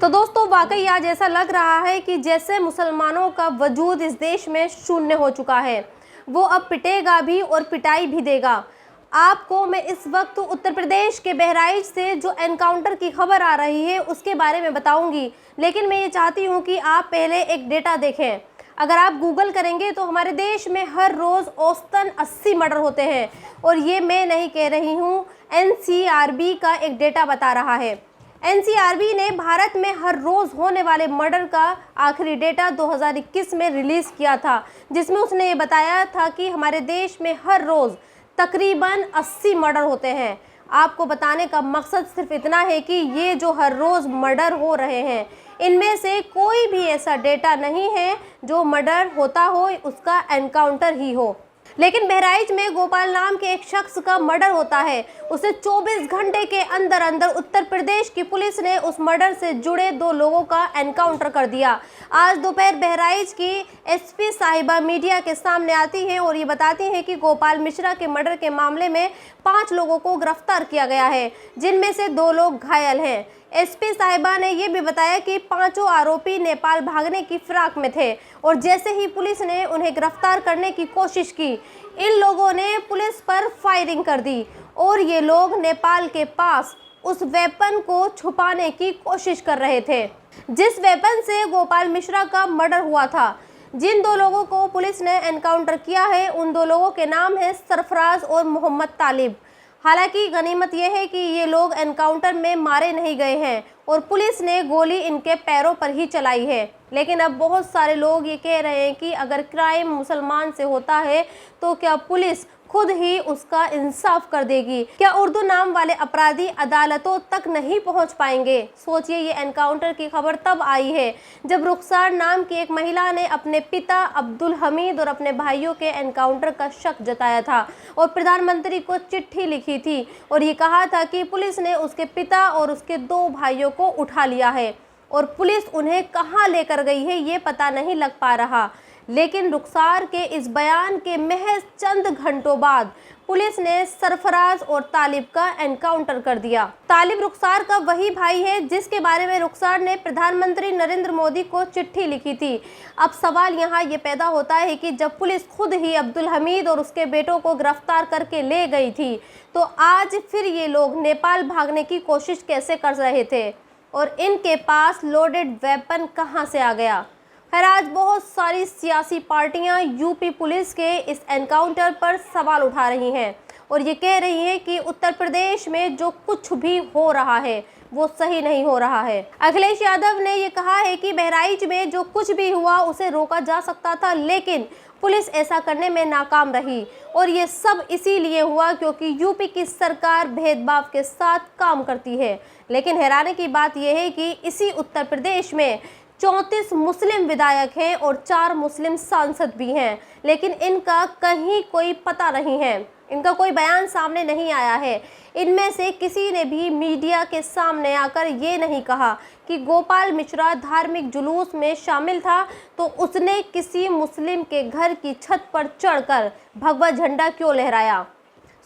तो दोस्तों वाकई आज ऐसा लग रहा है कि जैसे मुसलमानों का वजूद इस देश में शून्य हो चुका है। वो अब पिटेगा भी और पिटाई भी देगा। आपको मैं इस वक्त उत्तर प्रदेश के बहराइच से जो एनकाउंटर की खबर आ रही है उसके बारे में बताऊंगी, लेकिन मैं ये चाहती हूँ कि आप पहले एक डेटा देखें। अगर आप गूगल करेंगे तो हमारे देश में हर रोज़ औसतन 80 मर्डर होते हैं, और ये मैं नहीं कह रही हूँ, एनसीआरबी का एक डेटा बता रहा है। एनसीआरबी ने भारत में हर रोज़ होने वाले मर्डर का आखिरी डेटा 2021 में रिलीज़ किया था, जिसमें उसने ये बताया था कि हमारे देश में हर रोज़ तकरीबन 80 मर्डर होते हैं। आपको बताने का मकसद सिर्फ इतना है कि ये जो हर रोज़ मर्डर हो रहे हैं, इनमें से कोई भी ऐसा डेटा नहीं है जो मर्डर होता हो उसका एनकाउंटर ही हो। लेकिन बहराइच में गोपाल नाम के एक शख्स का मर्डर होता है। उसे 24 घंटे के अंदर अंदर उत्तर प्रदेश की पुलिस ने उस मर्डर से जुड़े 2 लोगों का एनकाउंटर कर दिया। आज दोपहर बहराइच की एसपी साहिबा मीडिया के सामने आती हैं और ये बताती हैं कि गोपाल मिश्रा के मर्डर के मामले में 5 लोगों को गिरफ्तार किया गया है, जिनमें से 2 लोग घायल हैं। एसपी साहिबा ने यह भी बताया कि 5 आरोपी नेपाल भागने की फिराक में थे, और जैसे ही पुलिस ने उन्हें गिरफ्तार करने की कोशिश की, इन लोगों ने पुलिस पर फायरिंग कर दी और ये लोग नेपाल के पास उस वेपन को छुपाने की कोशिश कर रहे थे जिस वेपन से गोपाल मिश्रा का मर्डर हुआ था। जिन 2 लोगों को पुलिस ने एनकाउंटर किया है, उन 2 लोगों के नाम हैं सरफराज और मोहम्मद तालिब। हालांकि गनीमत यह है कि ये लोग एनकाउंटर में मारे नहीं गए हैं और पुलिस ने गोली इनके पैरों पर ही चलाई है। लेकिन अब बहुत सारे लोग ये कह रहे हैं कि अगर क्राइम मुसलमान से होता है तो क्या पुलिस खुद ही उसका इंसाफ कर देगी? क्या उर्दू नाम वाले अपराधी अदालतों तक नहीं पहुंच पाएंगे? सोचिए, ये एनकाउंटर की खबर तब आई है जब रुखसार नाम की एक महिला ने अपने पिता अब्दुल हमीद और अपने भाइयों के एनकाउंटर का शक जताया था और प्रधानमंत्री को चिट्ठी लिखी थी और ये कहा था कि पुलिस ने उसके पिता और उसके 2 भाइयों को उठा लिया है और पुलिस उन्हें कहाँ लेकर गई है ये पता नहीं लग पा रहा। लेकिन रुखसार के इस बयान के महज चंद घंटों बाद पुलिस ने सरफराज और तालिब का एनकाउंटर कर दिया। तालिब रुखसार का वही भाई है जिसके बारे में रुखसार ने प्रधानमंत्री नरेंद्र मोदी को चिट्ठी लिखी थी। अब सवाल यहाँ ये पैदा होता है कि जब पुलिस खुद ही अब्दुल हमीद और उसके बेटों को गिरफ्तार करके ले गई थी, तो आज फिर ये लोग नेपाल भागने की कोशिश कैसे कर रहे थे और इनके पास लोडेड वेपन कहाँ से आ गया? खैर, आज बहुत सारी सियासी पार्टियां यूपी पुलिस के इस एनकाउंटर पर सवाल उठा रही हैं और ये कह रही हैं कि उत्तर प्रदेश में जो कुछ भी हो रहा है वो सही नहीं हो रहा है। अखिलेश यादव ने ये कहा है कि बहराइच में जो कुछ भी हुआ उसे रोका जा सकता था, लेकिन पुलिस ऐसा करने में नाकाम रही और ये सब इसीलिए हुआ क्योंकि यूपी की सरकार भेदभाव के साथ काम करती है। लेकिन हैरानी की बात यह है कि इसी उत्तर प्रदेश में 34 मुस्लिम विधायक हैं और 4 मुस्लिम सांसद भी हैं, लेकिन इनका कहीं कोई पता नहीं है, इनका कोई बयान सामने नहीं आया है। इनमें से किसी ने भी मीडिया के सामने आकर ये नहीं कहा कि गोपाल मिश्रा धार्मिक जुलूस में शामिल था तो उसने किसी मुस्लिम के घर की छत पर चढ़कर भगवा झंडा क्यों लहराया।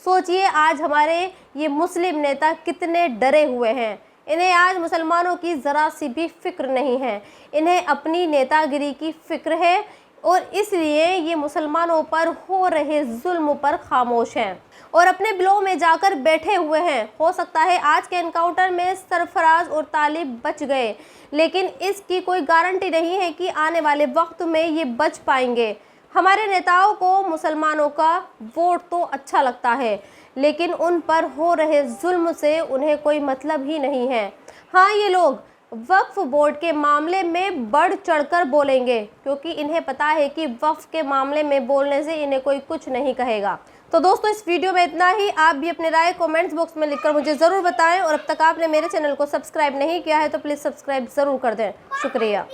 सोचिए, आज हमारे ये मुस्लिम नेता कितने डरे हुए हैं। इन्हें आज मुसलमानों की ज़रा सी भी फिक्र नहीं है, इन्हें अपनी नेतागिरी की फिक्र है और इसलिए ये मुसलमानों पर हो रहे जुल्म पर खामोश हैं और अपने बिलों में जाकर बैठे हुए हैं। हो सकता है आज के एनकाउंटर में सरफराज और तालिब बच गए, लेकिन इसकी कोई गारंटी नहीं है कि आने वाले वक्त में ये बच पाएंगे। हमारे नेताओं को मुसलमानों का वोट तो अच्छा लगता है, लेकिन उन पर हो रहे जुल्म से उन्हें कोई मतलब ही नहीं है। हाँ, ये लोग वक्फ बोर्ड के मामले में बढ़ चढ़कर बोलेंगे क्योंकि इन्हें पता है कि वक्फ के मामले में बोलने से इन्हें कोई कुछ नहीं कहेगा। तो दोस्तों, इस वीडियो में इतना ही। आप भी अपनी राय कमेंट्स बॉक्स में लिखकर मुझे ज़रूर बताएं और अब तक आपने मेरे चैनल को सब्सक्राइब नहीं किया है तो प्लीज़ सब्सक्राइब ज़रूर कर दें। शुक्रिया।